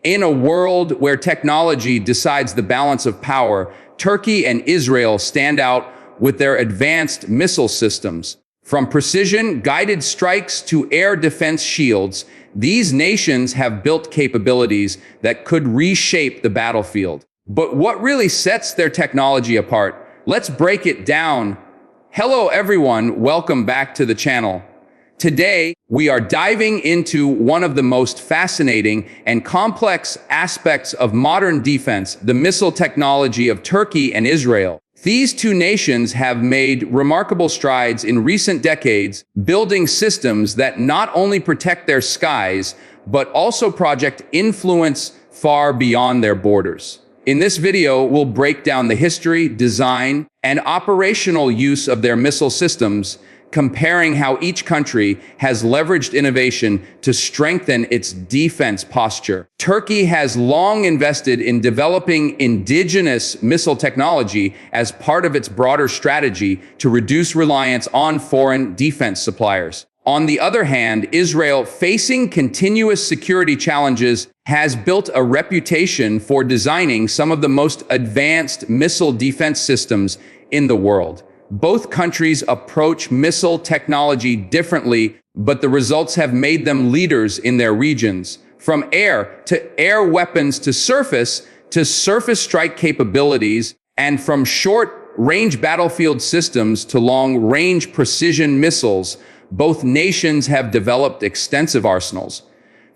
In a world where technology decides the balance of power, Turkey and Israel stand out with their advanced missile systems. From precision-guided strikes to air defense shields, these nations have built capabilities that could reshape the battlefield. But what really sets their technology apart? Let's break it down. Hello everyone, welcome back to the channel. Today, we are diving into one of the most fascinating and complex aspects of modern defense, the missile technology of Turkey and Israel. These two nations have made remarkable strides in recent decades, building systems that not only protect their skies, but also project influence far beyond their borders. In this video, we'll break down the history, design, and operational use of their missile systems, comparing how each country has leveraged innovation to strengthen its defense posture. Turkey has long invested in developing indigenous missile technology as part of its broader strategy to reduce reliance on foreign defense suppliers. On the other hand, Israel, facing continuous security challenges, has built a reputation for designing some of the most advanced missile defense systems in the world. Both countries approach missile technology differently, but the results have made them leaders in their regions. From air to air weapons to surface strike capabilities, and from short-range battlefield systems to long-range precision missiles, both nations have developed extensive arsenals.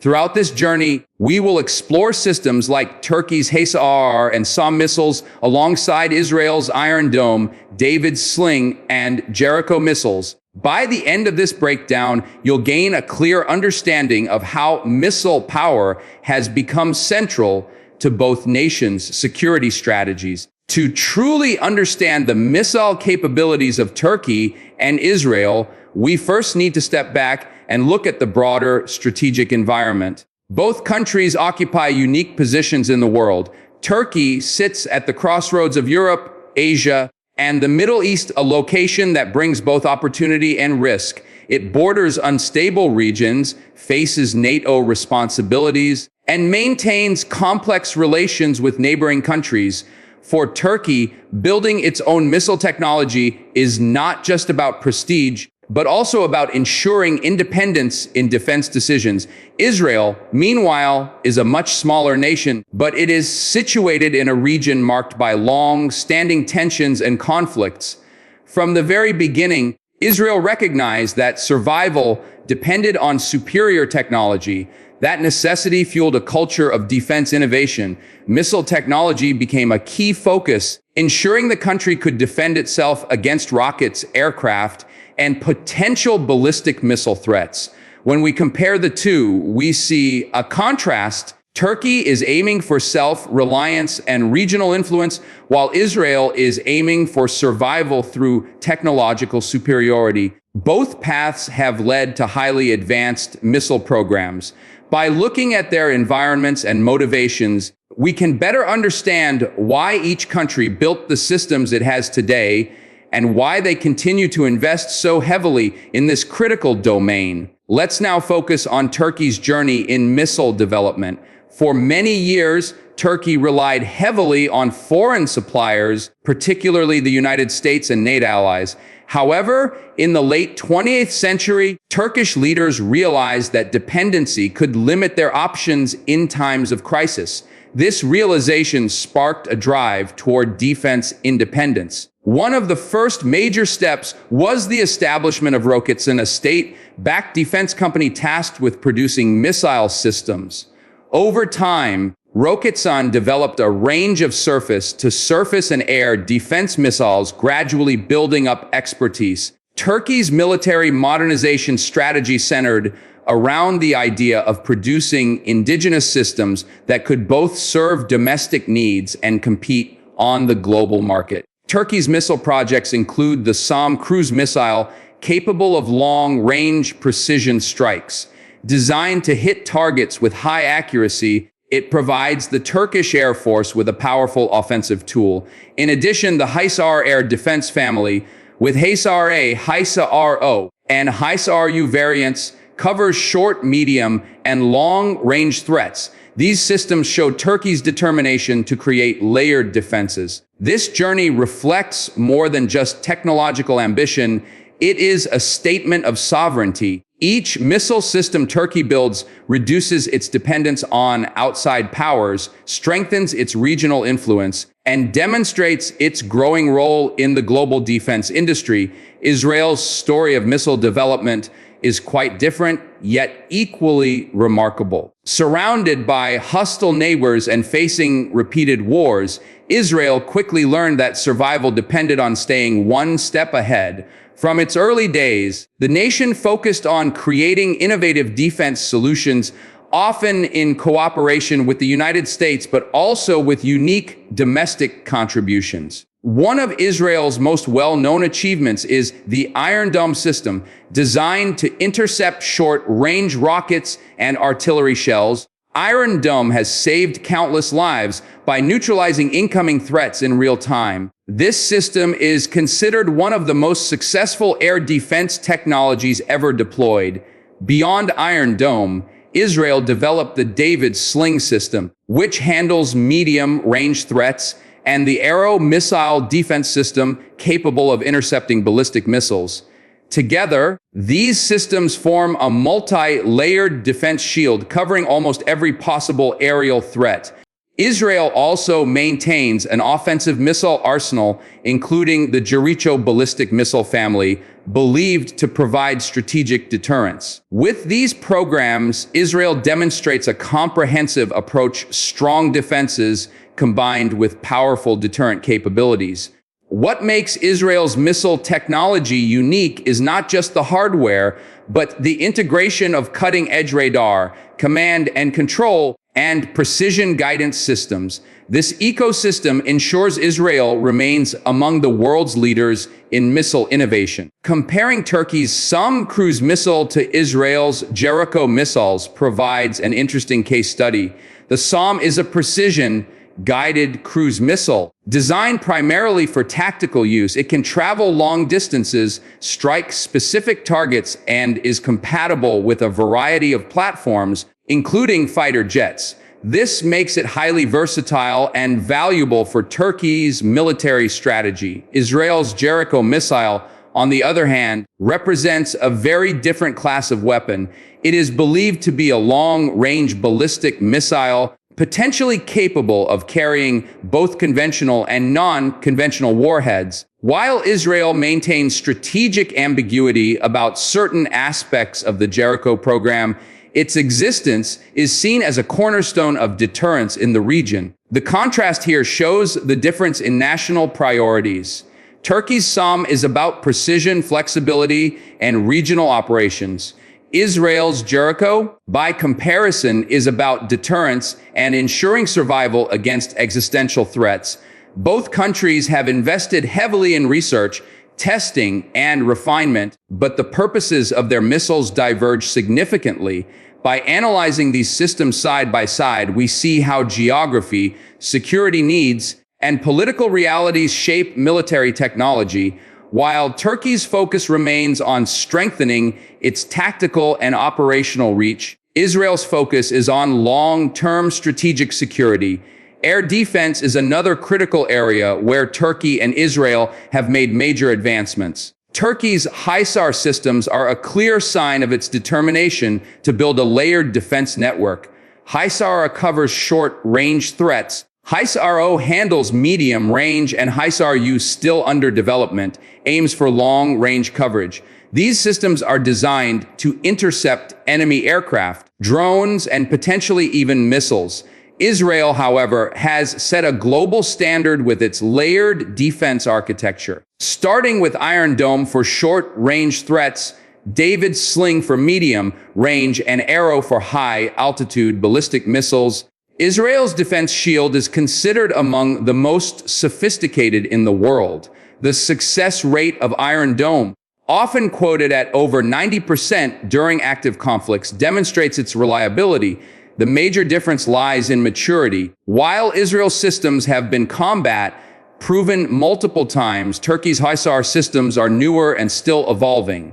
Throughout this journey, we will explore systems like Turkey's HISAR and SAM missiles alongside Israel's Iron Dome, David's Sling, and Jericho missiles. By the end of this breakdown, you'll gain a clear understanding of how missile power has become central to both nations' security strategies. To truly understand the missile capabilities of Turkey and Israel, we first need to step back and look at the broader strategic environment. Both countries occupy unique positions in the world. Turkey sits at the crossroads of Europe, Asia, and the Middle East, a location that brings both opportunity and risk. It borders unstable regions, faces NATO responsibilities, and maintains complex relations with neighboring countries. For Turkey, building its own missile technology is not just about prestige, but also about ensuring independence in defense decisions. Israel, meanwhile, is a much smaller nation, but it is situated in a region marked by long-standing tensions and conflicts. From the very beginning, Israel recognized that survival depended on superior technology. That necessity fueled a culture of defense innovation. Missile technology became a key focus, ensuring the country could defend itself against rockets, aircraft, and potential ballistic missile threats. When we compare the two, we see a contrast. Turkey is aiming for self-reliance and regional influence, while Israel is aiming for survival through technological superiority. Both paths have led to highly advanced missile programs. By looking at their environments and motivations, we can better understand why each country built the systems it has today and why they continue to invest so heavily in this critical domain. Let's now focus on Turkey's journey in missile development. For many years, Turkey relied heavily on foreign suppliers, particularly the United States and NATO allies. However, in the late 20th century, Turkish leaders realized that dependency could limit their options in times of crisis. This realization sparked a drive toward defense independence. One of the first major steps was the establishment of Roketsan, a state-backed defense company tasked with producing missile systems. Over time, Roketsan developed a range of surface-to-surface and air defense missiles, gradually building up expertise. Turkey's military modernization strategy centered around the idea of producing indigenous systems that could both serve domestic needs and compete on the global market. Turkey's missile projects include the SAM cruise missile, capable of long-range precision strikes. Designed to hit targets with high accuracy, it provides the Turkish Air Force with a powerful offensive tool. In addition, the HISAR air defense family, with HISAR-A, HISAR-O, and HISAR-U variants, covers short, medium, and long-range threats. These systems show Turkey's determination to create layered defenses. This journey reflects more than just technological ambition. It is a statement of sovereignty. Each missile system Turkey builds reduces its dependence on outside powers, strengthens its regional influence, and demonstrates its growing role in the global defense industry. Israel's story of missile development is quite different, yet equally remarkable. Surrounded by hostile neighbors and facing repeated wars, Israel quickly learned that survival depended on staying one step ahead. From its early days, the nation focused on creating innovative defense solutions, often in cooperation with the United States, but also with unique domestic contributions. One of Israel's most well-known achievements is the Iron Dome system, designed to intercept short-range rockets and artillery shells. Iron Dome has saved countless lives by neutralizing incoming threats in real time. This system is considered one of the most successful air defense technologies ever deployed. Beyond Iron Dome, Israel developed the David Sling system, which handles medium-range threats, and the Arrow missile defense system, capable of intercepting ballistic missiles. Together, these systems form a multi-layered defense shield covering almost every possible aerial threat. Israel also maintains an offensive missile arsenal, including the Jericho ballistic missile family, believed to provide strategic deterrence. With these programs, Israel demonstrates a comprehensive approach, strong defenses combined with powerful deterrent capabilities. What makes Israel's missile technology unique is not just the hardware, but the integration of cutting-edge radar, command and control, and precision guidance systems. This ecosystem ensures Israel remains among the world's leaders in missile innovation. Comparing Turkey's SAM cruise missile to Israel's Jericho missiles provides an interesting case study. The SAM is a precision guided cruise missile. Designed primarily for tactical use, it can travel long distances, strike specific targets, and is compatible with a variety of platforms, including fighter jets. This makes it highly versatile and valuable for Turkey's military strategy. Israel's Jericho missile, on the other hand, represents a very different class of weapon. It is believed to be a long-range ballistic missile, potentially capable of carrying both conventional and non-conventional warheads. While Israel maintains strategic ambiguity about certain aspects of the Jericho program, its existence is seen as a cornerstone of deterrence in the region. The contrast here shows the difference in national priorities. Turkey's SAM is about precision, flexibility, and regional operations. Israel's Jericho, by comparison, is about deterrence and ensuring survival against existential threats. Both countries have invested heavily in research, testing, and refinement, but the purposes of their missiles diverge significantly. By analyzing these systems side by side, we see how geography, security needs, and political realities shape military technology. While Turkey's focus remains on strengthening its tactical and operational reach, Israel's focus is on long-term strategic security. Air defense is another critical area where Turkey and Israel have made major advancements. Turkey's HISAR systems are a clear sign of its determination to build a layered defense network. HISAR covers short-range threats. HISAR-O handles medium range, and HISAR-U, still under development, aims for long-range coverage. These systems are designed to intercept enemy aircraft, drones, and potentially even missiles. Israel, however, has set a global standard with its layered defense architecture. Starting with Iron Dome for short-range threats, David Sling for medium range, and Arrow for high-altitude ballistic missiles, Israel's defense shield is considered among the most sophisticated in the world. The success rate of Iron Dome, often quoted at over 90% during active conflicts, demonstrates its reliability. The major difference lies in maturity. While Israel's systems have been combat-proven multiple times, Turkey's HISAR systems are newer and still evolving.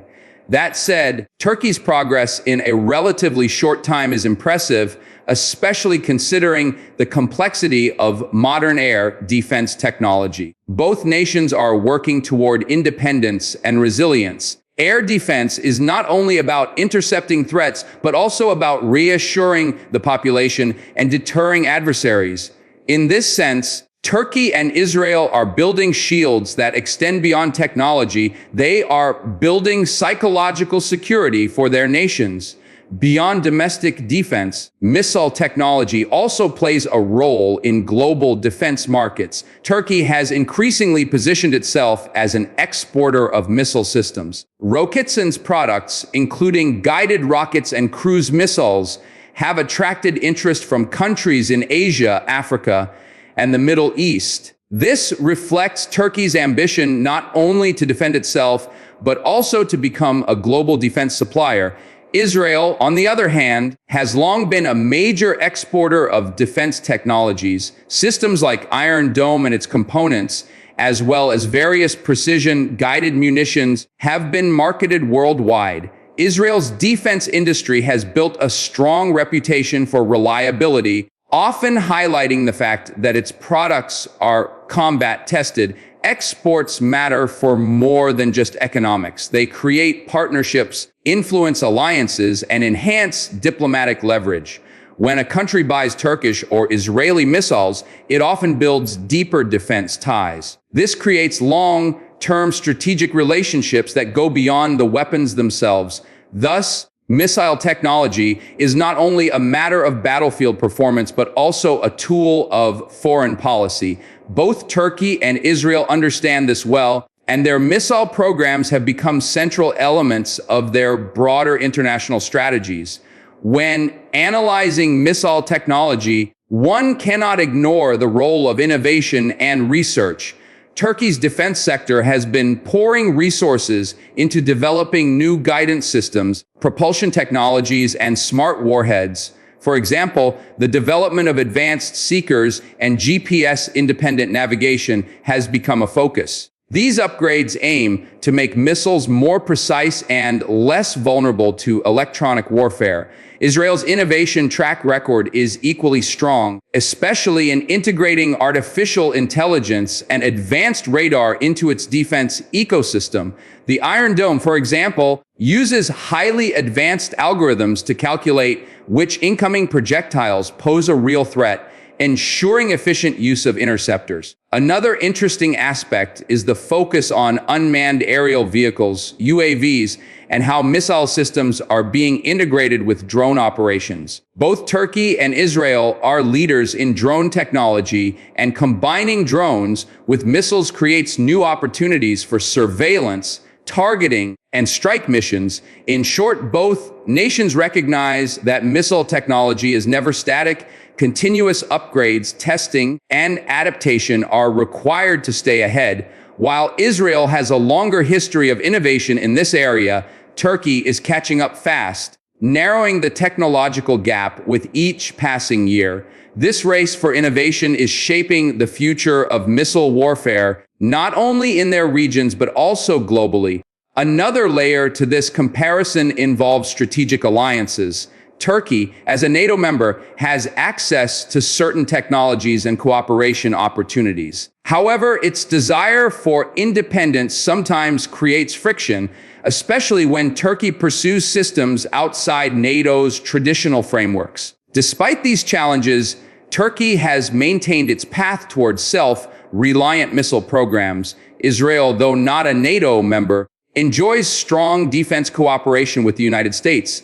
That said, Turkey's progress in a relatively short time is impressive, especially considering the complexity of modern air defense technology. Both nations are working toward independence and resilience. Air defense is not only about intercepting threats, but also about reassuring the population and deterring adversaries. In this sense, Turkey and Israel are building shields that extend beyond technology. They are building psychological security for their nations. Beyond domestic defense, missile technology also plays a role in global defense markets. Turkey has increasingly positioned itself as an exporter of missile systems. Roketsan's products, including guided rockets and cruise missiles, have attracted interest from countries in Asia, Africa, and the Middle East. This reflects Turkey's ambition not only to defend itself, but also to become a global defense supplier. Israel, on the other hand, has long been a major exporter of defense technologies. Systems like Iron Dome and its components, as well as various precision-guided munitions, have been marketed worldwide. Israel's defense industry has built a strong reputation for reliability, often highlighting the fact that its products are combat-tested. Exports matter for more than just economics. They create partnerships, influence alliances, and enhance diplomatic leverage. When a country buys Turkish or Israeli missiles, it often builds deeper defense ties. This creates long-term strategic relationships that go beyond the weapons themselves. Thus, missile technology is not only a matter of battlefield performance, but also a tool of foreign policy. Both Turkey and Israel understand this well, and their missile programs have become central elements of their broader international strategies. When analyzing missile technology, one cannot ignore the role of innovation and research. Turkey's defense sector has been pouring resources into developing new guidance systems, propulsion technologies, and smart warheads. For example, the development of advanced seekers and GPS-independent navigation has become a focus. These upgrades aim to make missiles more precise and less vulnerable to electronic warfare. Israel's innovation track record is equally strong, especially in integrating artificial intelligence and advanced radar into its defense ecosystem. The Iron Dome, for example, uses highly advanced algorithms to calculate which incoming projectiles pose a real threat, ensuring efficient use of interceptors. Another interesting aspect is the focus on unmanned aerial vehicles, UAVs, and how missile systems are being integrated with drone operations. Both Turkey and Israel are leaders in drone technology, and combining drones with missiles creates new opportunities for surveillance, targeting, and strike missions. In short, both nations recognize that missile technology is never static. Continuous upgrades, testing, and adaptation are required to stay ahead. While Israel has a longer history of innovation in this area, Turkey is catching up fast, narrowing the technological gap with each passing year. This race for innovation is shaping the future of missile warfare, not only in their regions, but also globally. Another layer to this comparison involves strategic alliances. Turkey, as a NATO member, has access to certain technologies and cooperation opportunities. However, its desire for independence sometimes creates friction, especially when Turkey pursues systems outside NATO's traditional frameworks. Despite these challenges, Turkey has maintained its path towards self-reliant missile programs. Israel, though not a NATO member, enjoys strong defense cooperation with the United States.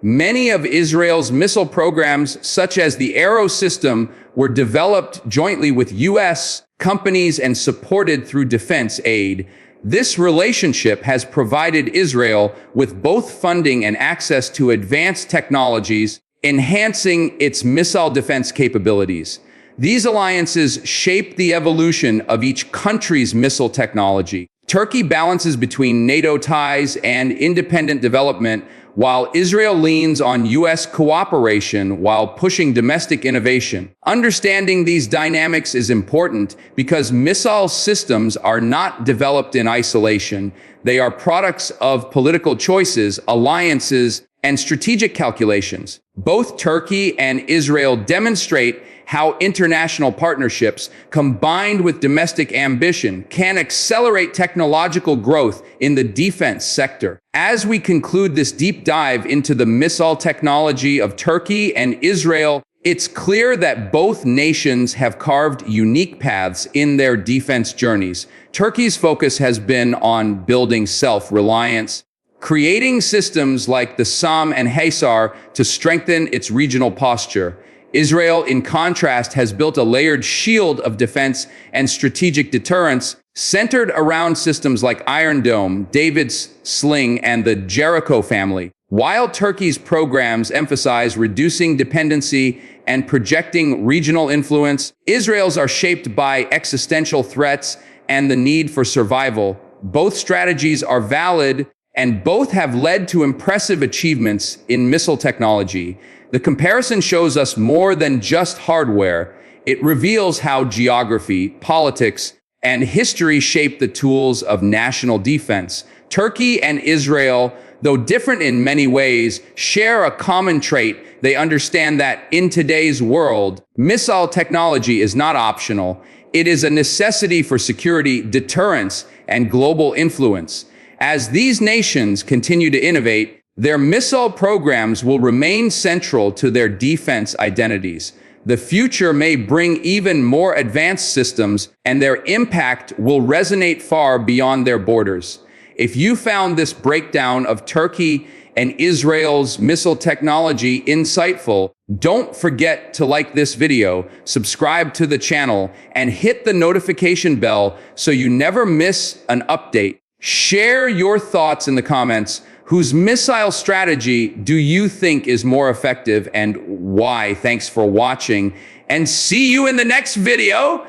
Many of Israel's missile programs, such as the Arrow system, were developed jointly with U.S. companies and supported through defense aid. This relationship has provided Israel with both funding and access to advanced technologies, enhancing its missile defense capabilities. These alliances shape the evolution of each country's missile technology. Turkey balances between NATO ties and independent development, while Israel leans on U.S. cooperation while pushing domestic innovation. Understanding these dynamics is important because missile systems are not developed in isolation. They are products of political choices, alliances, and strategic calculations. Both Turkey and Israel demonstrate how international partnerships, combined with domestic ambition, can accelerate technological growth in the defense sector. As we conclude this deep dive into the missile technology of Turkey and Israel, it's clear that both nations have carved unique paths in their defense journeys. Turkey's focus has been on building self-reliance, creating systems like the SAM and HISAR to strengthen its regional posture. Israel, in contrast, has built a layered shield of defense and strategic deterrence centered around systems like Iron Dome, David's Sling, and the Jericho family. While Turkey's programs emphasize reducing dependency and projecting regional influence, Israel's are shaped by existential threats and the need for survival. Both strategies are valid, and both have led to impressive achievements in missile technology. The comparison shows us more than just hardware. It reveals how geography, politics, and history shape the tools of national defense. Turkey and Israel, though different in many ways, share a common trait. They understand that in today's world, missile technology is not optional. It is a necessity for security, deterrence, and global influence. As these nations continue to innovate, their missile programs will remain central to their defense identities. The future may bring even more advanced systems, and their impact will resonate far beyond their borders. If you found this breakdown of Turkey and Israel's missile technology insightful, don't forget to like this video, subscribe to the channel, and hit the notification bell so you never miss an update. Share your thoughts in the comments. Whose missile strategy do you think is more effective and why? Thanks for watching, and see you in the next video.